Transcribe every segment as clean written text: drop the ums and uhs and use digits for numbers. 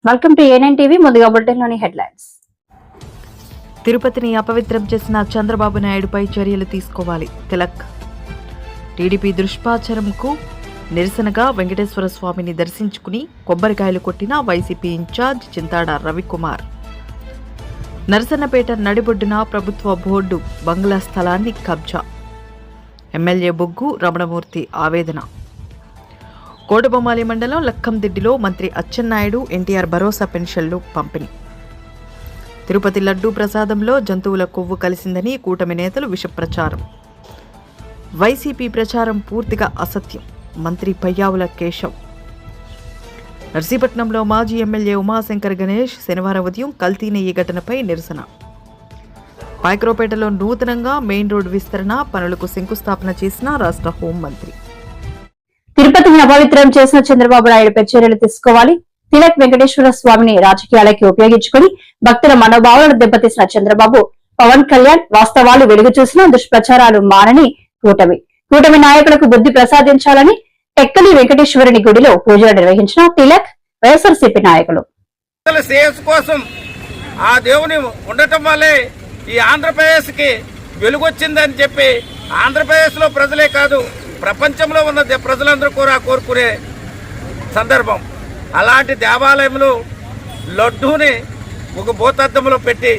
Welcome to ANN TV. ముందుగా బులెటిన్లోని headlines. తిరుపతిని అపవిత్రం చేసిన చంద్రబాబు నాయుడుపై చర్యలు తీసుకోవాలి. తిలక్. టీడీపీ దుష్పాచారంకు నిరసనగా వెంకటేశ్వర స్వామిని దర్శించుకుని కొబ్బరికాయలు కొట్టిన వైసీపీ ఇన్ఛార్జ్ చింతాడ రవికుమార్. నరసన్నపేట నడిబొడ్డున ప్రభుత్వ బోర్డు బంగ్లా స్థలాన్ని కబ్జా. ఎమ్మెల్యే బొగ్గు రమణమూర్తి ఆవేదన. కోటబొమ్మాలి మండలం లక్కందిడ్డిలో మంత్రి అచ్చెన్నాయుడు ఎన్టీఆర్ భరోసా పెన్షన్లు పంపిణీ. తిరుపతి లడ్డూ ప్రసాదంలో జంతువుల కొవ్వు కలిసిందని కూటమి నేతలు విష ప్రచారం. వైసీపీ ప్రచారం పూర్తిగా అసత్యం. మంత్రి పయ్యావుల కేశవ్. నర్సీపట్నంలో మాజీ ఎమ్మెల్యే ఉమాశంకర్ గణేష్ శనివారం ఉదయం కల్తీ నెయ్యి ఘటనపై నిరసన. పాయక్రోపేటలో నూతనంగా మెయిన్ రోడ్డు విస్తరణ పనులకు శంకుస్థాపన చేసిన రాష్ట్ర హోంమంత్రి. తిరుపతిని అపవిత్రం చేసిన చంద్రబాబు నాయుడుపై చర్యలు తీసుకోవాలి. తిలక్ వెంకటేశ్వర స్వామిని రాజకీయాలకి ఉపయోగించుకుని భక్తుల మనోభావాలను దెబ్బతీసిన చంద్రబాబు, పవన్ కళ్యాణ్ వాస్తవాలు వెలుగు చూసిన దుష్ప్రచారాలు మానని కూటమి నాయకులకు బుద్ధి ప్రసాదించాలని టెక్కలి వెంకటేశ్వరుని గుడిలో పూజలు నిర్వహించిన తిలక్, వైఎస్ఆర్సీపీ నాయకులు. కోసం ఆ దేవుని ఉండటం వల్లే ఈ ఆంధ్రప్రదేశ్ కి వెలుగొచ్చిందని చెప్పి ఆంధ్రప్రదేశ్ లో ప్రజలే కాదు ప్రపంచంలో ఉన్న ప్రజలందరూ కూడా కోరుకునే సందర్భం. అలాంటి దేవాలయంలో లడ్డూని ఒక భూతద్దంలో పెట్టి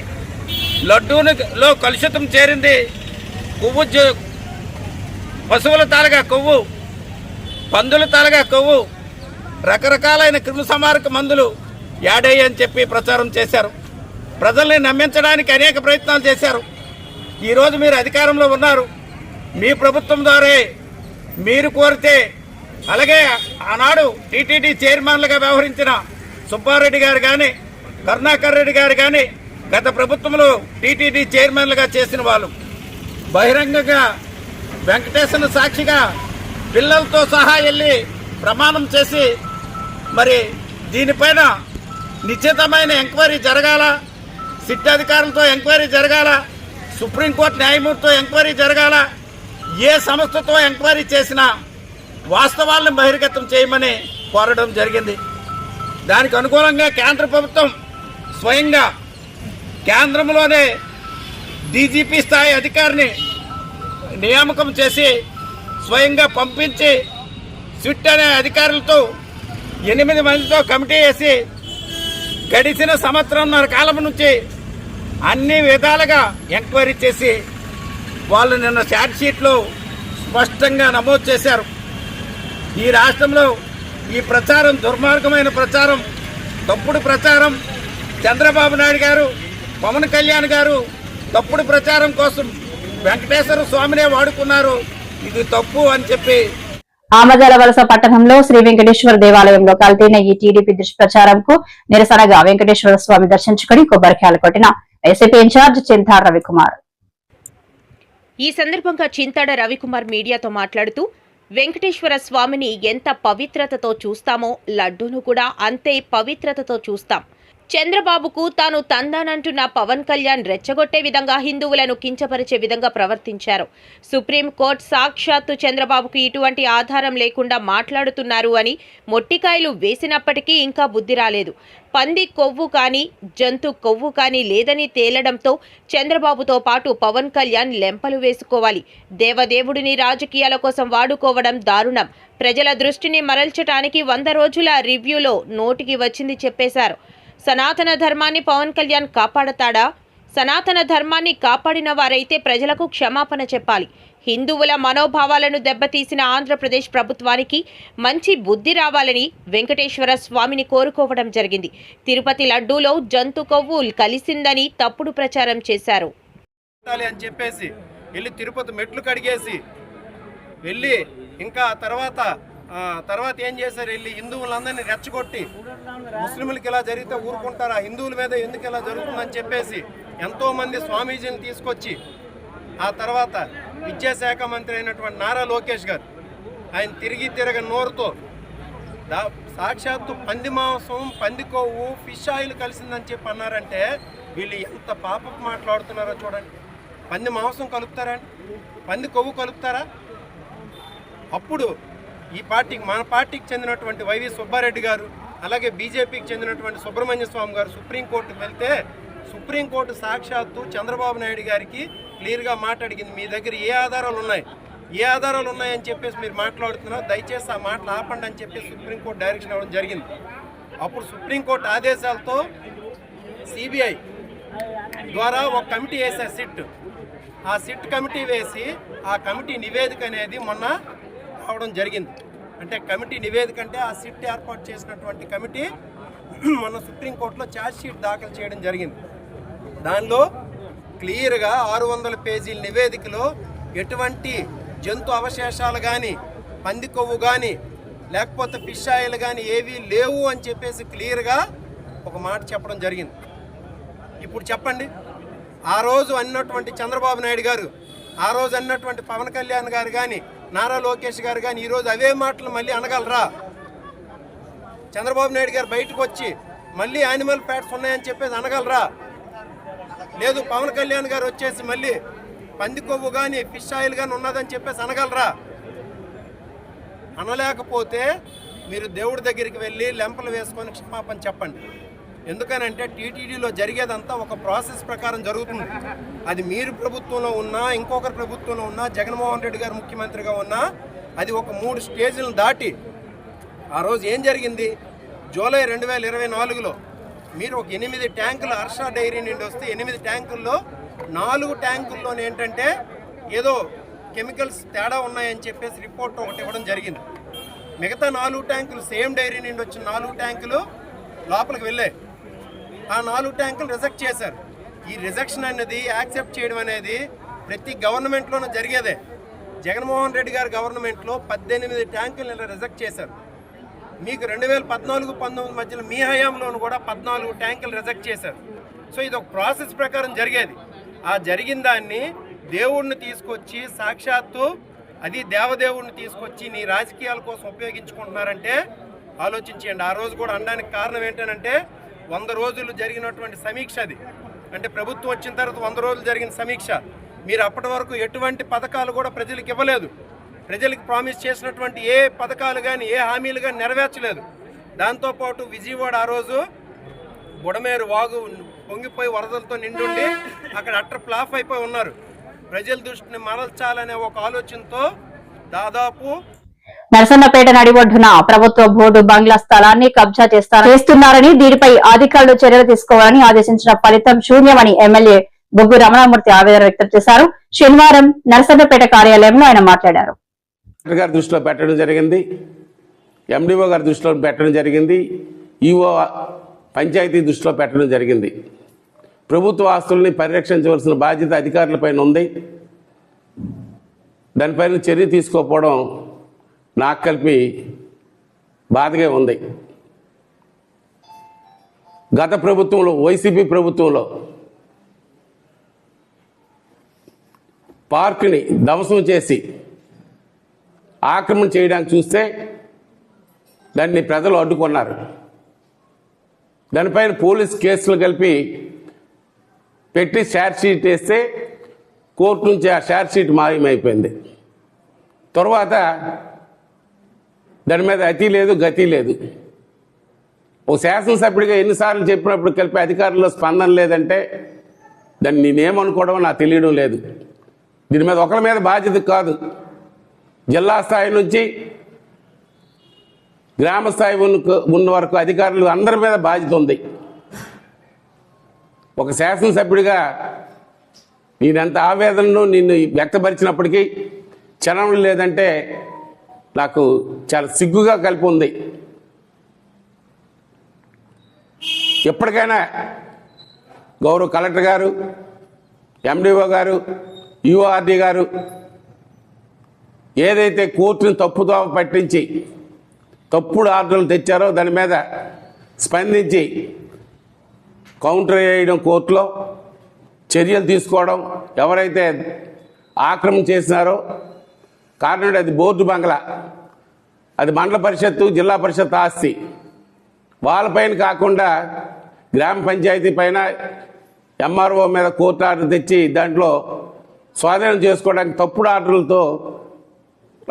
లడ్డూలో కలుషితం చేరింది. కొవ్వు, పశువుల తాలగా కొవ్వు, పందుల తాలగా కొవ్వు, రకరకాలైన క్రిమి సంహారక మందులు యాడయ్యి అని చెప్పి ప్రచారం చేశారు. ప్రజల్ని నమ్మించడానికి అనేక ప్రయత్నాలు చేశారు. ఈరోజు మీరు అధికారంలో ఉన్నారు. మీ ప్రభుత్వం ద్వారా మీరు కోరితే, అలాగే ఆనాడు టీటీడీ చైర్మన్లుగా వ్యవహరించిన సుబ్బారెడ్డి గారు కానీ, కరుణాకర్ రెడ్డి గారు కానీ గత ప్రభుత్వంలో టీటీడీ చైర్మన్లుగా చేసిన వాళ్ళు బహిరంగంగా వెంకటేశ్వర సాక్షిగా పిల్లలతో సహా వెళ్ళి ప్రమాణం చేసి మరి దీనిపైన నిశ్చితమైన ఎంక్వైరీ జరగాల, సిట్ అధికారులతో ఎంక్వైరీ జరగాల, సుప్రీంకోర్టు న్యాయమూర్తితో ఎంక్వైరీ జరగాల, ఏ సంస్థతో ఎంక్వైరీ చేసినా వాస్తవాలను బహిర్గతం చేయమని కోరడం జరిగింది. దానికి అనుకూలంగా కేంద్ర ప్రభుత్వం స్వయంగా కేంద్రంలోనే డీజీపీ స్థాయి అధికారిని నియామకం చేసి స్వయంగా పంపించి సిట్ అనే అధికారులతో 8 మందితో కమిటీ వేసి గడిచిన సంవత్సరంన్నర కాలం నుంచి అన్ని విధాలుగా ఎంక్వైరీ చేసి వాళ్ళు నిన్న ఛార్జ్ షీట్లో స్పష్టంగా నమోదు చేశారు. ఈ రాష్ట్రంలో ఈ ప్రచారం దుర్మార్గమైన ప్రచారం, తప్పుడు ప్రచారం. చంద్రబాబు నాయుడు గారు, పవన్ కళ్యాణ్ గారు తప్పుడు ప్రచారం కోసం వెంకటేశ్వర స్వామినే వాడుకున్నారు. ఇది తప్పు అని చెప్పి ఆమదాల వలస పట్టణంలో శ్రీ వెంకటేశ్వర దేవాలయంలో కల్తీన ఈ టీడీపీ దుష్ప్రచారంకు నిరసనగా వెంకటేశ్వర స్వామి దర్శించుకుని కొబ్బరికాయలు కొట్టిన వైసీపీ ఇన్ఛార్జ్ చింతాడ రవికుమార్. ఈ సందర్భంగా చింతాడ రవికుమార్ మీడియాతో మాట్లాడుతూ, వెంకటేశ్వర స్వామిని ఎంత పవిత్రతతో చూస్తామో లడ్డూను కూడా అంతే పవిత్రతతో చూస్తాం. చంద్రబాబుకు తాను తందానంటున్న పవన్ కళ్యాణ్ రెచ్చగొట్టే విధంగా హిందువులను కించపరిచే విధంగా ప్రవర్తించారు. సుప్రీంకోర్టు సాక్షాత్తు చంద్రబాబుకు ఇటువంటి ఆధారం లేకుండా మాట్లాడుతున్నారు అని మొట్టికాయలు వేసినప్పటికీ ఇంకా బుద్ధి రాలేదు. పంది కొవ్వు కానీ జంతు కొవ్వు కానీ లేదని తేలడంతో చంద్రబాబుతో పాటు పవన్ కళ్యాణ్ లెంపలు వేసుకోవాలి. దేవదేవుడిని రాజకీయాల కోసం వాడుకోవడం దారుణం. ప్రజల దృష్టిని మరల్చడానికి 100 రోజుల రివ్యూలో నోటికి వచ్చింది చెప్పేశారు. సనాతన ధర్మాన్ని పవన్ కళ్యాణ్ కాపాడతాడా? సనాతన ధర్మాన్ని కాపాడిన వారైతే ప్రజలకు క్షమాపణ చెప్పాలి. హిందువుల మనోభావాలను దెబ్బతీసిన ఆంధ్రప్రదేశ్ ప్రభుత్వానికి మంచి బుద్ధి రావాలని వెంకటేశ్వర స్వామిని కోరుకోవడం జరిగింది. తిరుపతి లడ్డూలో జంతు కొవ్వు కలిసిందని తప్పుడు ప్రచారం చేశారు. అని చెప్పేసి వెళ్ళి తిరుపతి మెట్లు కడిగేసి వెళ్ళి ఇంకా తర్వాత ఏం చేశారు, వెళ్ళి హిందువులందరినీ రెచ్చగొట్టి ముస్లింలకి ఇలా జరిగితే ఊరుకుంటారా, హిందువుల మీద ఎందుకు ఇలా జరుగుతుందని చెప్పేసి ఎంతోమంది స్వామీజీని తీసుకొచ్చి ఆ తర్వాత విద్యాశాఖ మంత్రి అయినటువంటి నారా లోకేష్ గారు ఆయన తిరగ నోరుతో సాక్షాత్తు పంది మాంసం, పంది కొవ్వు, ఫిష్ ఆయిల్ కలిసిందని చెప్పి అన్నారంటే వీళ్ళు ఎంత పాపపు మాట్లాడుతున్నారో చూడండి. పంది మాంసం కలుపుతారా అండి? పంది కొవ్వు కలుపుతారా? అప్పుడు ఈ పార్టీకి, మన పార్టీకి చెందినటువంటి వైవి సుబ్బారెడ్డి గారు, అలాగే బీజేపీకి చెందినటువంటి సుబ్రహ్మణ్య స్వామి గారు సుప్రీంకోర్టుకు వెళ్తే సుప్రీంకోర్టు సాక్షాత్తు చంద్రబాబు నాయుడు గారికి క్లియర్గా మాట్లాడింది, మీ దగ్గర ఏ ఆధారాలు ఉన్నాయని చెప్పేసి మీరు మాట్లాడుతున్నారు, దయచేసి ఆ మాటలు ఆపండి అని చెప్పేసి సుప్రీంకోర్టు డైరెక్షన్ ఇవ్వడం జరిగింది. అప్పుడు సుప్రీంకోర్టు ఆదేశాలతో సిబిఐ ద్వారా ఒక కమిటీ వేశారు, ఆ సిట్ కమిటీ వేసి ఆ కమిటీ నివేదిక అనేది మొన్న రావడం జరిగింది. అంటే కమిటీ నివేదిక అంటే ఆ సిట్ ఏర్పాటు చేసినటువంటి కమిటీ మొన్న సుప్రీంకోర్టులో ఛార్జ్ షీట్ దాఖలు చేయడం జరిగింది. దానిలో క్లియర్గా 600 పేజీల నివేదికలో ఎటువంటి జంతు అవశేషాలు కానీ, పంది కొవ్వు కానీ, లేకపోతే ఫిష్ ఆయిల్ కానీ ఏవీ లేవు అని చెప్పేసి క్లియర్గా ఒక మాట చెప్పడం జరిగింది. ఇప్పుడు చెప్పండి, ఆ రోజు అన్నటువంటి చంద్రబాబు నాయుడు గారు, ఆ రోజు అన్నటువంటి పవన్ కళ్యాణ్ గారు కానీ, నారా లోకేష్ గారు కానీ ఈరోజు అవే మాటలు మళ్ళీ అనగలరా? చంద్రబాబు నాయుడు గారు బయటకు వచ్చి మళ్ళీ యానిమల్ ఫ్యాట్స్ ఉన్నాయని చెప్పేసి అనగలరా? లేదు పవన్ కళ్యాణ్ గారు వచ్చేసి మళ్ళీ పంది కొవ్వు కానీ, ఫిష్ ఆయిల్ కానీ ఉన్నదని చెప్పేసి అనగలరా? అనలేకపోతే మీరు దేవుడి దగ్గరికి వెళ్ళి లెంపలు వేసుకొని క్షమాపణ చెప్పండి. ఎందుకనంటే టీటీడీలో జరిగేదంతా ఒక ప్రాసెస్ ప్రకారం జరుగుతుంది. అది మీరు ప్రభుత్వంలో ఉన్నా, ఇంకొకరి ప్రభుత్వంలో ఉన్నా, జగన్మోహన్ రెడ్డి గారు ముఖ్యమంత్రిగా ఉన్నా, అది ఒక 3 స్టేజ్లను దాటి ఆ రోజు ఏం జరిగింది, జూలై 2024లో మీరు ఒక 8 ట్యాంకులు హర్ష డైరీ నుండి వస్తే 8 ట్యాంకుల్లో 4 ట్యాంకుల్లోనే ఏంటంటే ఏదో కెమికల్స్ తేడా ఉన్నాయని చెప్పేసి రిపోర్ట్ ఒకటి ఇవ్వడం జరిగింది. మిగతా 4 ట్యాంకులు సేమ్ డైరీ నుండి వచ్చిన 4 ట్యాంకులు లోపలికి వెళ్ళాయి. ఆ 4 ట్యాంకులు రిజెక్ట్ చేశారు. ఈ రిజెక్షన్ అనేది యాక్సెప్ట్ చేయడం అనేది ప్రతి గవర్నమెంట్లోనూ జరిగేదే. జగన్మోహన్ రెడ్డి గారి గవర్నమెంట్లో 18 ట్యాంకులు ఇలా రిజెక్ట్ చేశారు. మీకు 2014-19 మధ్యలో మీ హయాంలోనూ కూడా 14 ట్యాంకులు రిజెక్ట్ చేశారు. సో ఇది ఒక ప్రాసెస్ ప్రకారం జరిగేది. ఆ జరిగిన దాన్ని దేవుడిని తీసుకొచ్చి సాక్షాత్తు అది దేవదేవుడిని తీసుకొచ్చి నీ రాజకీయాల కోసం ఉపయోగించుకుంటున్నారంటే ఆలోచించండి. ఆ రోజు కూడా అనడానికి కారణం ఏంటంటే 100 రోజులు జరిగినటువంటి సమీక్ష అది. అంటే ప్రభుత్వం వచ్చిన తర్వాత 100 రోజులు జరిగిన సమీక్ష. మీరు అప్పటి వరకు ఎటువంటి పథకాలు కూడా ప్రజలకు ఇవ్వలేదు. ప్రజలకు ప్రామిస్ చేసినటువంటి ఏ పథకాలు కానీ, ఏ హామీలు కానీ నెరవేర్చలేదు. దాంతోపాటు విజయవాడ ఆ రోజు బుడమేరు వాగు పొంగిపోయి వరదలతో నిండుండి అక్కడ అట్టర్ ఫ్లాప్ అయిపోయి ఉన్నారు. ప్రజల దృష్టిని మరల్చాలనే ఒక ఆలోచనతో దాదాపు నరసన్నపేట నడిబొడ్డున ప్రభుత్వ బోర్డు బంగ్లా స్థలాన్ని కబ్జా చేస్తున్నారని, దీనిపై అధికారులు చర్యలు తీసుకోవాలని ఆదేశించిన ఫలితం శూన్యమని ఎమ్మెల్యే బొగ్గు రమణమూర్తి ఆవేదన వ్యక్తం చేశారు. శనివారం నరసన్నపేట కార్యాలయంలో ఆయన మాట్లాడారు. గారి దృష్టిలో పెట్టడం జరిగింది, ఎండిఓ గారి దృష్టిలో పెట్టడం జరిగింది, ఈఓ పంచాయతీ దృష్టిలో పెట్టడం జరిగింది. ప్రభుత్వ ఆస్తుల్ని పరిరక్షించవలసిన బాధ్యత అధికారులపైన ఉంది. దానిపైన చర్య తీసుకోకపోవడం నాకు కలిపి బాధగా ఉంది. గత ప్రభుత్వంలో, వైసీపీ ప్రభుత్వంలో పార్కుని ధ్వంసం చేసి ఆక్రమణ చేయడానికి చూస్తే దాన్ని ప్రజలు అడ్డుకున్నారు. దానిపైన పోలీస్ కేసులు కలిపి పెట్టి ఛార్జ్ షీట్ వేస్తే కోర్టు నుంచి ఆ ఛార్జ్ షీట్ మాయమైపోయింది. తర్వాత దాని మీద అతి లేదు, గతి లేదు. ఓ శాసనసభ్యుడిగా ఎన్నిసార్లు చెప్పినప్పుడు కలిపి అధికారుల్లో స్పందన లేదంటే దాన్ని నేనేమనుకోవడమో నాకు తెలియడం లేదు. దీని మీద ఒకరి మీద బాధ్యత కాదు, జిల్లా స్థాయి నుంచి గ్రామ స్థాయి ఉన్న వరకు అధికారులు అందరి మీద బాధ్యత ఉంది. ఒక శాసనసభ్యుడిగా నేనెంత ఆవేదనను నిన్ను వ్యక్తపరిచినప్పటికీ చలనం లేదంటే నాకు చాలా సిగ్గుగా కలిపి ఉంది. ఎప్పటికైనా గౌరవ కలెక్టర్ గారు, ఎండిఓ గారు, యూఆర్డీ గారు ఏదైతే కోర్టుని తప్పుదో పట్టించి తప్పుడు ఆర్డర్లు తెచ్చారో దాని మీద స్పందించి కౌంటర్ వేయడం, కోర్టులో చర్యలు తీసుకోవడం, ఎవరైతే ఆక్రమణ చేసినారో కారణం అది బోర్డు బంగ్లా, అది మండల పరిషత్తు, జిల్లా పరిషత్ ఆస్తి, వాళ్ళపైన కాకుండా గ్రామ పంచాయతీ పైన ఎంఆర్ఓ మీద కోర్టు ఆర్డర్ తెచ్చి దాంట్లో స్వాధీనం చేసుకోవడానికి తప్పుడు ఆర్డర్లతో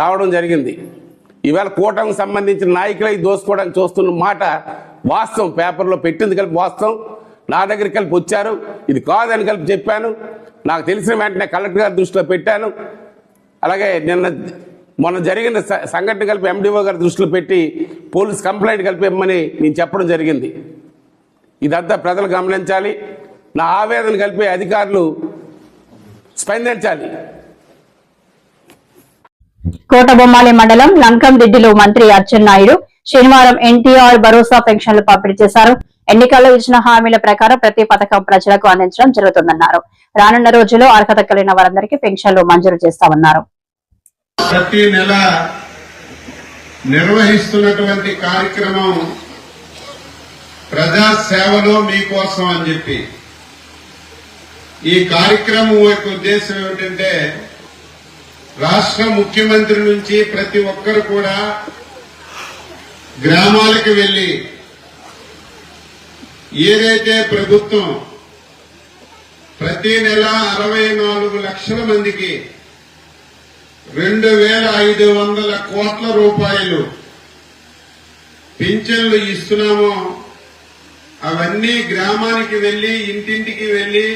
రావడం జరిగింది. ఈవేళ కూటమికి సంబంధించిన నాయకులై దోసుకోవడానికి చూస్తున్న మాట వాస్తవం, పేపర్లో పెట్టింది కలిపి వాస్తవం. నా దగ్గర కలిపి వచ్చారు, ఇది కాదని కలిపి చెప్పాను. నాకు తెలిసిన వెంటనే కలెక్టర్ గారి దృష్టిలో పెట్టాను. అలాగే మొన్న జరిగిన సంఘటన కలిపి ఎండిఓ గారి దృష్టిలో పెట్టి పోలీస్ కంప్లైంట్ కలిపి ఇవ్వమని నేను చెప్పడం జరిగింది. ఇదంతా ప్రజలు గమనించాలి. నా ఆవేదన కలిపి అధికారులు స్పందించాలి. కోటబొమ్మాలి మండలం లంకంరెడ్డిలో మంత్రి అచ్చెన్నాయుడు శనివారం ఎన్టీఆర్ భరోసా పెన్షన్లు పంపిణీ చేశారు. ఎన్నికల్లో ఇచ్చిన హామీల ప్రకారం ప్రతి పథకం ప్రజలకు అందించడం జరుగుతుందన్నారు. రానున్న రోజుల్లో అర్హత కలిగిన వారందరికీ పెన్షన్లు మంజూరు చేస్తామన్నారు. ప్రతి నెల నిర్వహిస్తున్నటువంటి కార్యక్రమం ప్రజా సేవలో మీకోసం అని చెప్పి, ఈ కార్యక్రమం యొక్క ఉద్దేశం ఏమిటంటే రాష్ట్ర ముఖ్యమంత్రి నుంచి ప్రతి ఒక్కరు కూడా గ్రామాలకు వెళ్లి ఏదైతే ప్రభుత్వం ప్రతి నెల 64 లక్షల మందికి 2,500 కోట్ల రూపాయలు పింఛన్లు ఇస్తున్నామో అవన్నీ గ్రామానికి వెళ్లి ఇంటింటికి వెళ్లి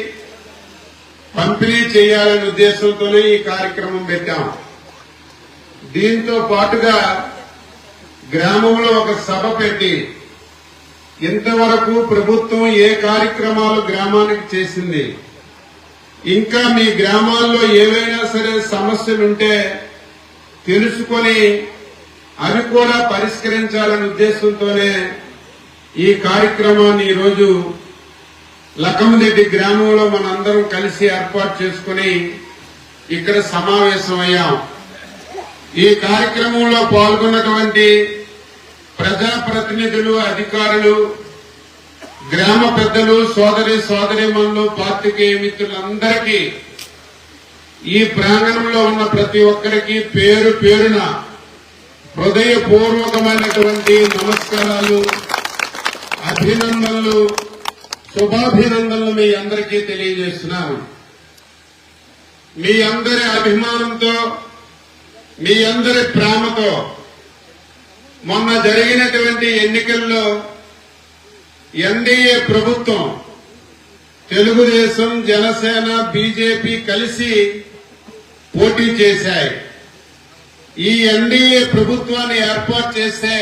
పంపిణీ చేయాలనే ఉద్దేశంతోనే ఈ కార్యక్రమం పెట్టాం. దీంతో పాటుగా గ్రామంలో ఒక సభ పెట్టి ఇంతవరకు ప్రభుత్వం ఏ కార్యక్రమాలు గ్రామానికి చేసింది, ఇంకా మీ గ్రామాల్లో ఏవైనా సరే సమస్యలుంటే తెలుసుకొని అవి కూడా పరిష్కరించాలనే ఉద్దేశంతోనే ఈ కార్యక్రమాన్ని ఈరోజు లకంరెడ్డి గ్రామంలో మనందరం కలిసి ఏర్పాటు చేసుకుని ఇక్కడ సమావేశమయ్యాం. ఈ కార్యక్రమంలో పాల్గొన్నటువంటి ప్రజాప్రతినిధులు, అధికారులు, గ్రామ పెద్దలు, సోదరీమణులు, పాత్రికేయ మిత్రులందరికీ, ఈ ప్రాంగణంలో ఉన్న ప్రతి ఒక్కరికి పేరు పేరున హృదయపూర్వకమైనటువంటి నమస్కారాలు, అభినందనలు, శుభాభినందనలు మీ అందరికీ తెలియజేస్తున్నాను. మీ అందరి అభిమానంతో, మీ అందరి ప్రేమతో మొన్న జరిగినటువంటి ఎన్నికల్లో ఎన్డీఏ ప్రభుత్వం, తెలుగుదేశం, జనసేన, బీజేపీ కలిసి పోటీ చేశాయి. ఈ ఎన్డీఏ ప్రభుత్వాన్ని ఏర్పాటు చేస్తే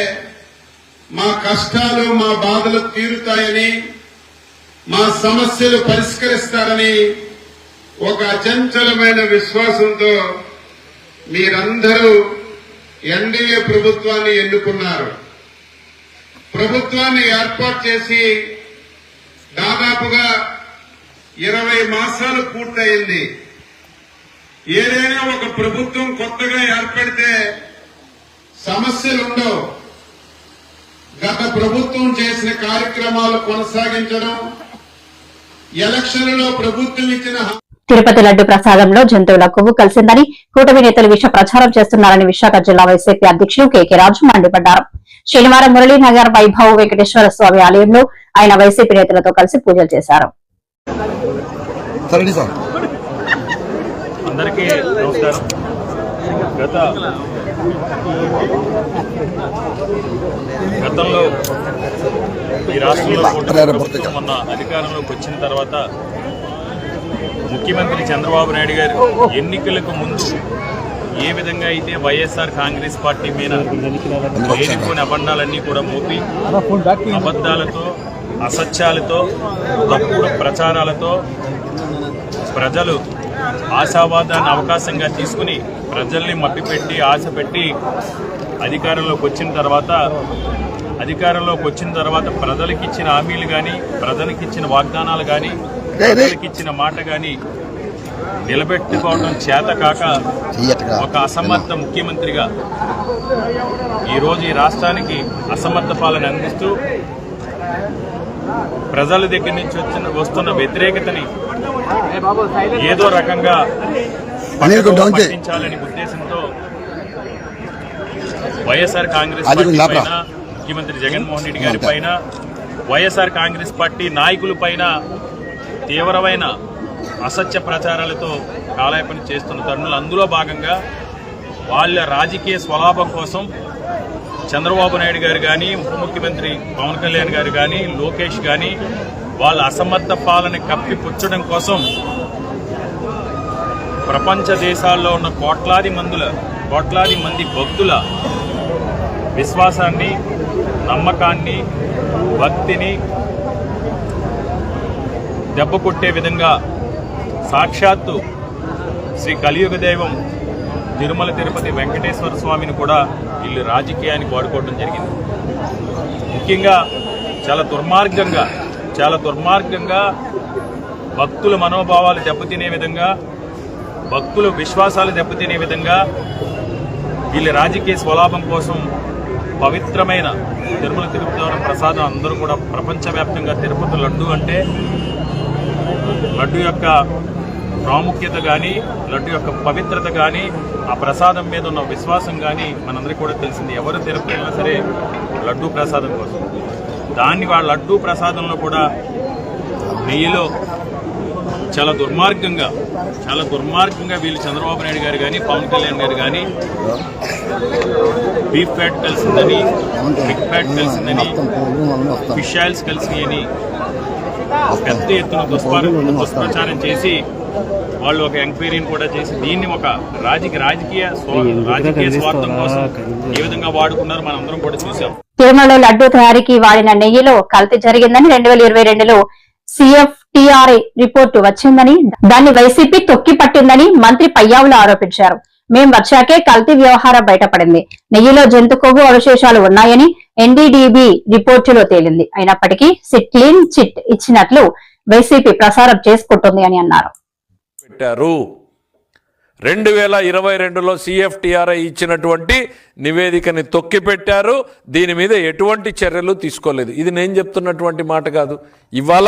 మా కష్టాలు, మా బాధలు తీరుతాయని, మా సమస్యలు పరిష్కరిస్తారని ఒక అచంచలమైన విశ్వాసంతో మీరందరూ ఎన్డీఏ ప్రభుత్వాన్ని ఎన్నుకున్నారు. ప్రభుత్వాన్ని ఏర్పాటు చేసి దాదాపుగా 20 మాసాలు పూర్తయింది. ఏదైనా ఒక ప్రభుత్వం కొత్తగా ఏర్పడితే సమస్యలుండవు. గత ప్రభుత్వం చేసిన కార్యక్రమాలు కొనసాగించడం, ఎలక్షన్లలో ప్రభుత్వం ఇచ్చిన తిరుపతి లడ్డు ప్రసాదంలో జంతువుల కొవ్వు కలిసిందని కూటమి నేతలు విష ప్రచారం చేస్తున్నారని విశాఖ జిల్లా వైసీపీ అధ్యక్షులు కెకే రాజు మండిపడ్డారు. శనివారం మురళీనగర్ వైభవ్ వెంకటేశ్వర స్వామి ఆలయంలో ఆయన వైసీపీ నేతలతో కలిసి పూజలు చేశారు. అందరికీ నమస్కారం. గతంలో ఈ రాష్ట్రంలో మొన్న అధికారంలోకి వచ్చిన తర్వాత ముఖ్యమంత్రి చంద్రబాబు నాయుడు గారు ఎన్నికలకు ముందు ఏ విధంగా అయితే వైఎస్ఆర్ కాంగ్రెస్ పార్టీ మీద లేనిపోని అబద్ధాలన్నీ కూడా మోపి అబద్ధాలతో, అసత్యాలతో, తప్పుడు ప్రచారాలతో ప్రజలు ఆశావాదాన్ని అవకాశంగా తీసుకుని ప్రజల్ని మభ్యపెట్టి, ఆశ పెట్టి అధికారంలోకి వచ్చిన తర్వాత ప్రజలకిచ్చిన హామీలు కానీ, ప్రజలకిచ్చిన వాగ్దానాలు కానీ, ప్రజలకిచ్చిన మాట కానీ నిలబెట్టుకోవడం చేత కాక ఒక అసమర్థ ముఖ్యమంత్రిగా ఈరోజు ఈ రాష్ట్రానికి అసమర్థ పాలన అందిస్తూ ప్రజల దగ్గర నుంచి వస్తున్న వ్యతిరేకతని ఏదో రకంగా పట్టించాలని ఉద్దేశంతో వైఎస్ఆర్ కాంగ్రెస్ పార్టీ పైన, ముఖ్యమంత్రి జగన్మోహన్ రెడ్డి గారి పైన, వైఎస్ఆర్ కాంగ్రెస్ పార్టీ నాయకుల పైన తీవ్రమైన అసత్య ప్రచారాలతో కాలయాపన చేస్తున్న తరుణంలో అందులో భాగంగా వాళ్ళ రాజకీయ స్వలాభం కోసం చంద్రబాబు నాయుడు గారు కానీ, ఉప ముఖ్యమంత్రి పవన్ కళ్యాణ్ గారు కానీ, లోకేష్ కానీ వాళ్ళ అసమర్థ పాలన కప్పిపుచ్చడం కోసం ప్రపంచ దేశాల్లో ఉన్న కోట్లాది మంది భక్తుల విశ్వాసాన్ని, నమ్మకాన్ని, భక్తిని దెబ్బకొట్టే విధంగా సాక్షాత్తు శ్రీ కలియుగ దైవం తిరుమల తిరుపతి వెంకటేశ్వర స్వామిని కూడా వీళ్ళు రాజకీయానికి వాడుకోవడం జరిగింది. ముఖ్యంగా చాలా దుర్మార్గంగా భక్తుల మనోభావాలు దెబ్బతినే విధంగా, భక్తుల విశ్వాసాలు దెబ్బతినే విధంగా వీళ్ళ రాజకీయ స్వలాభం కోసం పవిత్రమైన తిరుమల తిరుపతి ప్రసాదం అందరూ కూడా ప్రపంచవ్యాప్తంగా తిరుపతి లడ్డు అంటే లడ్డు యొక్క ప్రాముఖ్యత కానీ, లడ్డు యొక్క పవిత్రత కానీ, ఆ ప్రసాదం మీద ఉన్న విశ్వాసం కానీ మనందరికీ కూడా తెలిసింది. ఎవరు తిరుపతి అయినా సరే లడ్డు ప్రసాదం కోసం, దాన్ని వాళ్ళ లడ్డు ప్రసాదంలో కూడా నెయ్యిలో చాలా దుర్మార్గంగా వీళ్ళు చంద్రబాబు నాయుడు గారు కానీ, పవన్ కళ్యాణ్ గారు కానీ బీఫ్ ఫ్యాట్ కలిసిందని, పిగ్ ఫ్యాట్ కలిసిందని, ఫిష్ ఆయిల్స్ కలిసినాయని పెద్ద ఎత్తున దుష్ప్రచారం చేసి వాళ్ళు ఒక ఎంక్వైరీని కూడా చేసి దీన్ని ఒక రాజకీయ స్వార్థం కోసం ఏ విధంగా వాడుకున్నారు మనందరం కూడా చూసాం. తిరుమలలో లడ్డూ తయారీకి వాడిన నెయ్యిలో కల్తీ జరిగిందని 2022లో CFTRI రిపోర్టు వచ్చిందని, దాన్ని వైసీపీ తొక్కిపట్టిందని మంత్రి పయ్యావులు ఆరోపించారు. మేం వచ్చాకే కల్తీ వ్యవహారం బయటపడింది. నెయ్యిలో జంతు కొవ్వు అవశేషాలు ఉన్నాయని NDDB రిపోర్టులో తేలింది. అయినప్పటికీ క్లీన్ చిట్ ఇచ్చినట్లు వైసీపీ ప్రసారం చేసుకుంటుంది అని అన్నారు. 2022లో CFTRI ఇచ్చినటువంటి నివేదికని తొక్కిపెట్టారు. దీని మీద ఎటువంటి చర్యలు తీసుకోలేదు. ఇది నేను చెప్తున్నటువంటి మాట కాదు. ఇవాళ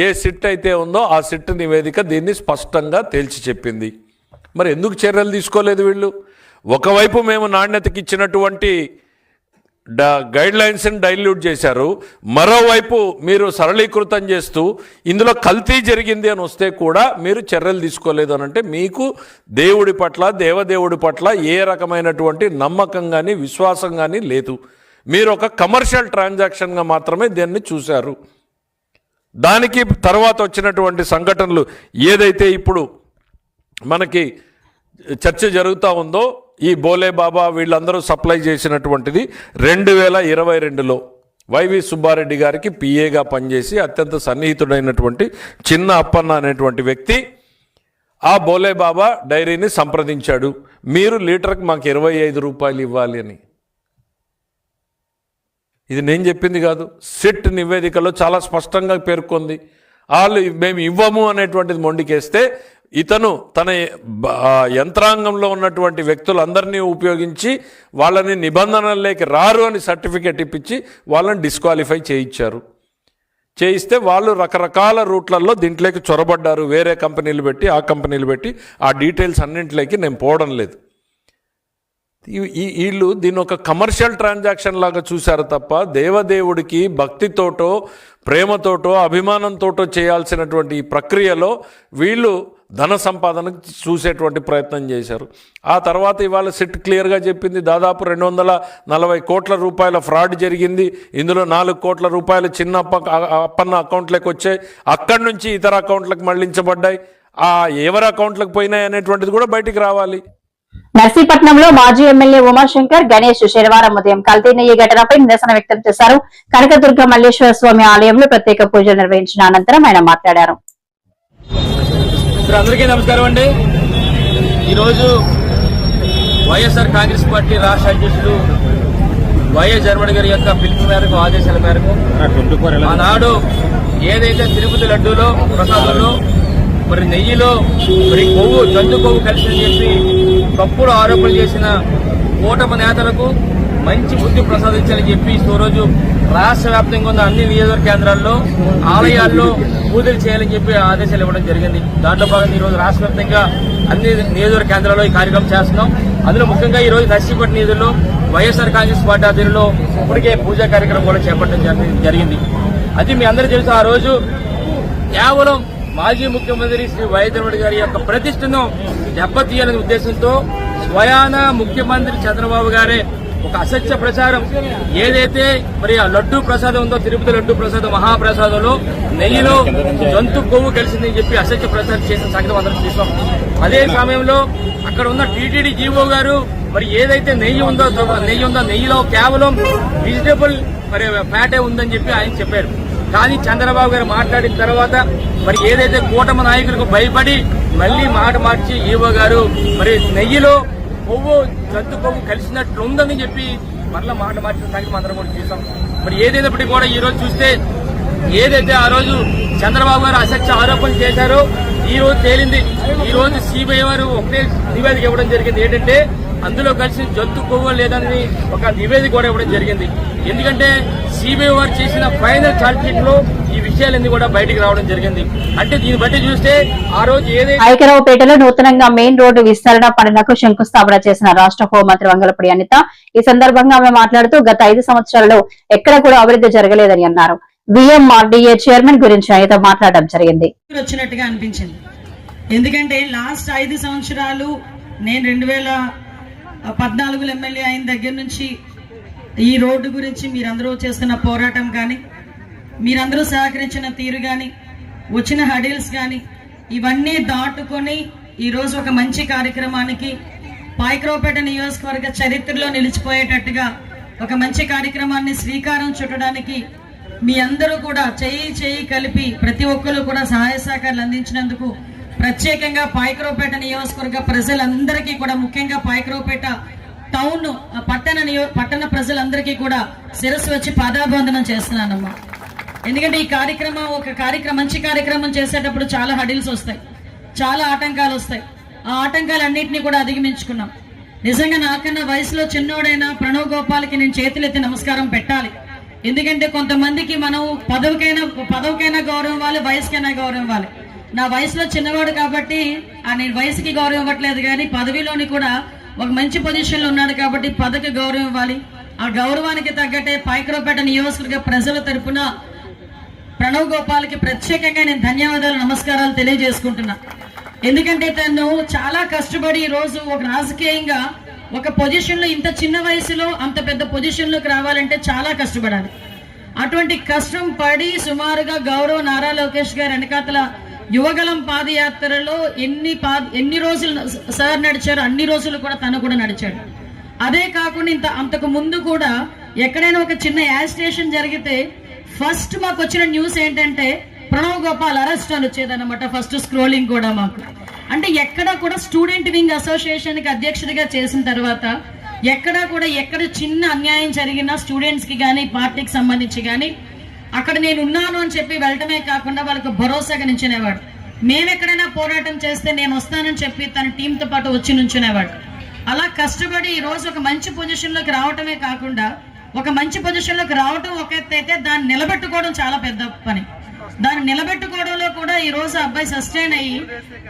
ఏ సిట్ అయితే ఉందో ఆ సిట్ నివేదిక దీన్ని స్పష్టంగా తేల్చి చెప్పింది. మరి ఎందుకు చర్యలు తీసుకోలేదు వీళ్ళు? ఒకవైపు మేము నాణ్యతకి ఇచ్చినటువంటి గైడ్ లైన్స్ని డైల్యూట్ చేశారు, మరోవైపు మీరు సరళీకృతం చేస్తూ ఇందులో కల్తీ జరిగింది అని వస్తే కూడా మీరు చర్యలు తీసుకోలేదు అని అంటే మీకు దేవుడి పట్ల, దేవదేవుడి పట్ల ఏ రకమైనటువంటి నమ్మకం కానీ విశ్వాసం కానీ లేదు. మీరు ఒక కమర్షియల్ ట్రాన్సాక్షన్గా మాత్రమే దీన్ని చూశారు. దానికి తర్వాత వచ్చినటువంటి సంఘటనలు ఏదైతే ఇప్పుడు మనకి చర్చ జరుగుతూ ఉందో, ఈ బోలే బాబా వీళ్ళందరూ సప్లై చేసినటువంటిది 2022లో వైవి సుబ్బారెడ్డి గారికి పిఏగా పనిచేసి అత్యంత సన్నిహితుడైనటువంటి చిన్న అప్పన్న అనేటువంటి వ్యక్తి ఆ బోలే బాబా డైరీని సంప్రదించాడు. మీరు లీటర్కి మాకు 25 రూపాయలు ఇవ్వాలి అని. ఇది నేను చెప్పింది కాదు, సిట్ నివేదికలో చాలా స్పష్టంగా పేర్కొంది. వాళ్ళు మేము ఇవ్వము అనేటువంటిది మొండికేస్తే ఇతను తన యంత్రాంగంలో ఉన్నటువంటి వ్యక్తులందరినీ ఉపయోగించి వాళ్ళని నిబంధనల్లోకి రారు అని సర్టిఫికేట్ ఇప్పించి వాళ్ళని డిస్క్వాలిఫై చేయించారు. చేయిస్తే వాళ్ళు రకరకాల రూట్లలో దీంట్లోకి చొరబడ్డారు. వేరే కంపెనీలు పెట్టి, ఆ కంపెనీలు పెట్టి, ఆ డీటెయిల్స్ అన్నింటిలోకి నేను పోవడం లేదు. వీళ్ళు దీన్ని ఒక కమర్షియల్ ట్రాన్సాక్షన్ లాగా చూశారు తప్ప దేవదేవుడికి భక్తితోటో, ప్రేమతోటో, అభిమానంతోటో చేయాల్సినటువంటి ఈ ప్రక్రియలో వీళ్ళు ధన సంపాదనకు చూసేటువంటి ప్రయత్నం చేశారు. ఆ తర్వాత ఇవాళ సిట్ క్లియర్గా చెప్పింది, దాదాపు 240 కోట్ల రూపాయల ఫ్రాడ్ జరిగింది. ఇందులో 4 కోట్ల రూపాయలు చిన్న అప్పన్న అకౌంట్లోకి వచ్చాయి, అక్కడి నుంచి ఇతర అకౌంట్లకు మళ్లించబడ్డాయి. ఆ ఎవరి అకౌంట్లకు పోయినాయి అనేటువంటిది కూడా బయటికి రావాలి. నర్సీపట్నంలో మాజీ ఎమ్మెల్యే ఉమాశంకర్ గణేష్ శనివారం ఉదయం కల్తీ నెయ్యి ఘటనపై నిరసన వ్యక్తం చేశారు. కనకదుర్గ మల్లేశ్వర స్వామి ఆలయంలో ప్రత్యేక పూజలు నిర్వహించిన అనంతరం ఆయన మాట్లాడారు. అందరికీ నమస్కారం అండి. ఈరోజు వైఎస్ఆర్ కాంగ్రెస్ పార్టీ రాష్ట్ర అధ్యక్షుడు వైఎస్ జగన్మోహన్ గారి యొక్క పిలుపు మేరకు, ఆదేశాల మేరకు ఆనాడు ఏదైతే తిరుపతి లడ్డూలో, ప్రసాదంలో మరి నెయ్యిలో మరి కొవ్వు, జంతు కొవ్వు కలిసిందని చెప్పి తప్పుడు ఆరోపణలు చేసిన కూటమి నేతలకు మంచి బుద్ధి ప్రసాదించాలని చెప్పి ఈరోజు రాష్ట్ర వ్యాప్తంగా ఉన్న అన్ని నియోజకవర్గ కేంద్రాల్లో, ఆలయాల్లో పూజలు చేయాలని చెప్పి ఆదేశాలు ఇవ్వడం జరిగింది. దాంట్లో భాగంగా ఈరోజు రాష్ట్ర వ్యాప్తంగా అన్ని నియోజకవర్గ కేంద్రాల్లో ఈ కార్యక్రమం చేస్తున్నాం. అందులో ముఖ్యంగా ఈరోజు నర్సీపట్నం నిధుల్లో వైఎస్ఆర్ కాంగ్రెస్ పార్టీ ఆధ్వర్యంలో ఇప్పటికే పూజా కార్యక్రమం కూడా చేపట్టడం జరిగింది. అది మీ అందరూ తెలుసు, ఆ రోజు కేవలం మాజీ ముఖ్యమంత్రి శ్రీ వైఎస్ జగన్మోహన్ గారి యొక్క ప్రతిష్టను దెబ్బతీయాలనే ఉద్దేశంతో స్వయాన ముఖ్యమంత్రి చంద్రబాబు గారే ఒక అసత్య ప్రచారం ఏదైతే మరి ఆ లడ్డూ ప్రసాదం ఉందో, తిరుపతి లడ్డూ ప్రసాదం మహాప్రసాదంలో నెయ్యిలో జంతు కొవ్వు కలిసిందని చెప్పి అసత్య ప్రచారం చేసిన సంగతి అందరం చూసాం. అదే సమయంలో అక్కడ ఉన్న టీటీడీ జీవో గారు మరి ఏదైతే నెయ్యి ఉందో నెయ్యిలో కేవలం వెజిటబుల్ మరి ఫ్యాటే ఉందని చెప్పి ఆయన చెప్పారు. కానీ చంద్రబాబు గారు మాట్లాడిన తర్వాత మరి ఏదైతే కూటమి నాయకులకు భయపడి మళ్లీ మాట మార్చి ఈవో గారు మరి నెయ్యిలో జంతు కొవ్వు కలిసినట్లు ఉందని చెప్పి మరలా మాట మార్చిన సంగతి అందరం కూడా చూసాం. మరి ఏదైనప్పటికీ కూడా ఈ రోజు చూస్తే ఏదైతే ఆ రోజు చంద్రబాబు గారు అసత్య ఆరోపణలు చేశారో ఈ రోజు తేలింది. ఈ రోజు సిబిఐ వారు ఒకటే నివేదిక ఇవ్వడం జరిగింది. ఏంటంటే అందులో కలిసి జంతు కొవ్వు లేదని ఒక నివేదిక కూడా ఇవ్వడం జరిగింది. ఎందుకంటే సిబిఐ వారు చేసిన ఫైనల్ ఛార్జ్ షీట్ లో ఈ విషయాలన్నీ కూడా బయటికి రావడం జరిగింది. అంటే దీన్ని బట్టి చూస్తే ఆ రోజు ఏదైతే ఐకరావుపేటలో నూతనంగా మెయిన్ రోడ్డు విస్తరణ పనులకు శంకుస్థాపన చేసిన రాష్ట్ర హోంమంత్రి వంగలపూడి అనిత ఈ సందర్భంగా ఆమె మాట్లాడుతూ గత 5 సంవత్సరాల్లో ఎక్కడ కూడా అభివృద్ధి జరగలేదని అన్నారు. విఎంఆర్డీఏ చైర్మన్ గురించి అనిత మాట్లాడడం జరిగింది. వచ్చినట్టుగా అనిపించింది. ఎందుకంటే లాస్ట్ 5 సంవత్సరాలు నేను 2014 ఎమ్మెల్యే అయిన దగ్గర నుంచి ఈ రోడ్డు గురించి మీరందరూ చేస్తున్న పోరాటం కానీ, మీరందరూ సహకరించిన తీరు కానీ, వచ్చిన హడిల్స్ కానీ ఇవన్నీ దాటుకొని ఈరోజు ఒక మంచి కార్యక్రమానికి పాయకరావుపేట నియోజకవర్గ చరిత్రలో నిలిచిపోయేటట్టుగా ఒక మంచి కార్యక్రమాన్ని శ్రీకారం చుట్టడానికి మీ అందరూ కూడా చేయి కలిపి ప్రతి ఒక్కరు కూడా సహాయ సహకారాలు అందించినందుకు ప్రత్యేకంగా పాయకరావుపేట నియోజకవర్గ ప్రజలందరికీ కూడా, ముఖ్యంగా పాయకరావుపేట టౌన్ పట్టణ ప్రజలందరికీ కూడా శిరస్సు వచ్చి పాదాభివందనం చేస్తున్నానమ్మా. ఎందుకంటే ఈ మంచి కార్యక్రమం చేసేటప్పుడు చాలా హడిల్స్ వస్తాయి, చాలా ఆటంకాలు వస్తాయి. ఆ ఆటంకాలన్నింటినీ కూడా అధిగమించుకున్నాం. నిజంగా నాకన్నా వయసులో చిన్నోడైన ప్రణవ్ గోపాల్కి నేను చేతులెత్తి నమస్కారం పెట్టాలి. ఎందుకంటే కొంతమందికి మనం పదవికైనా గౌరవం ఇవ్వాలి, వయసుకైనా గౌరవం ఇవ్వాలి. నా వయసులో చిన్నవాడు కాబట్టి నేను వయసుకి గౌరవం ఇవ్వట్లేదు, కానీ పదవిలోని కూడా ఒక మంచి పొజిషన్ లో ఉన్నాడు కాబట్టి పదవికి గౌరవం ఇవ్వాలి. ఆ గౌరవానికి తగ్గట్టే పాయకరావుపేట నియోజకవర్గ ప్రజల తరపున ప్రణవ్ గోపాల్కి ప్రత్యేకంగా నేను ధన్యవాదాలు, నమస్కారాలు తెలియజేసుకుంటున్నా. ఎందుకంటే తను చాలా కష్టపడి ఈ రోజు ఒక రాజకీయంగా ఒక పొజిషన్ లో, ఇంత చిన్న వయసులో అంత పెద్ద పొజిషన్ లోకి రావాలంటే చాలా కష్టపడాలి. అటువంటి కష్టం పడి సుమారుగా గౌరవ నారా లోకేష్ గారు వెనకాతల యువగలం పాదయాత్రలో ఎన్ని రోజులు సార్ నడిచారు, అన్ని రోజులు కూడా తను కూడా నడిచాడు. అదే కాకుండా అంతకు ముందు కూడా ఎక్కడైనా ఒక చిన్న యాజిటేషన్ జరిగితే ఫస్ట్ మాకు వచ్చిన న్యూస్ ఏంటంటే ప్రణవ్ గోపాల్ అరెస్ట్ అని వచ్చేదన్నమాట. ఫస్ట్ స్క్రోలింగ్ కూడా మాకు అంటే ఎక్కడ కూడా స్టూడెంట్ వింగ్ అసోసియేషన్ కి అధ్యక్షుడిగా చేసిన తర్వాత ఎక్కడ చిన్న అన్యాయం జరిగినా స్టూడెంట్స్ కి కానీ పార్టీకి సంబంధించి కానీ అక్కడ నేను ఉన్నాను అని చెప్పి వెళ్ళటమే కాకుండా వాళ్ళకు భరోసాగా నించునేవాడు. మేమెక్కడైనా పోరాటం చేస్తే నేను వస్తానని చెప్పి తన టీంతో పాటు వచ్చి నుంచునేవాడు. అలా కష్టపడి ఈ రోజు ఒక మంచి పొజిషన్ లోకి రావటమే కాకుండా, ఒక మంచి పొజిషన్ లోకి రావటం ఒక ఎత్తు అయితే దాన్ని నిలబెట్టుకోవడం చాలా పెద్ద పని. దాన్ని నిలబెట్టుకోవడంలో కూడా ఈ రోజు అబ్బాయి సస్టైన్ అయ్యి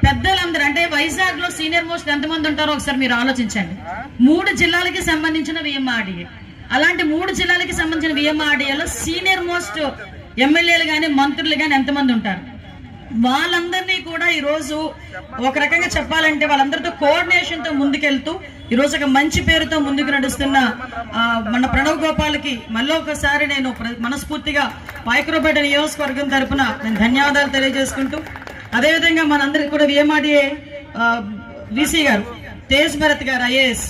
పెద్దలందరూ, అంటే వైజాగ్ లో సీనియర్ మోస్ట్ ఎంతమంది ఉంటారో ఒకసారి మీరు ఆలోచించండి. 3 జిల్లాలకి సంబంధించిన విఎంఆర్డీఏ, అలాంటి 3 జిల్లాలకి సంబంధించిన విఎంఆర్డీఏలో సీనియర్ మోస్ట్ ఎమ్మెల్యేలు కానీ మంత్రులు కానీ ఎంతమంది ఉంటారు? వాళ్ళందరినీ కూడా ఈ రోజు ఒక రకంగా చెప్పాలంటే వాళ్ళందరితో కోఆర్డినేషన్ తో ముందుకెళ్తూ ఈ రోజు ఒక మంచి పేరుతో ముందుకు నడుస్తున్న మన ప్రణవ్ గోపాల్కి మళ్ళీ ఒకసారి నేను మనస్ఫూర్తిగా పాయకరావుపేట నియోజకవర్గం తరఫున నేను ధన్యవాదాలు తెలియజేసుకుంటూ, అదేవిధంగా మనందరికి కూడా విఎంఆర్డీఏ వీసీ గారు తేజ్ భరత్ గారు IAS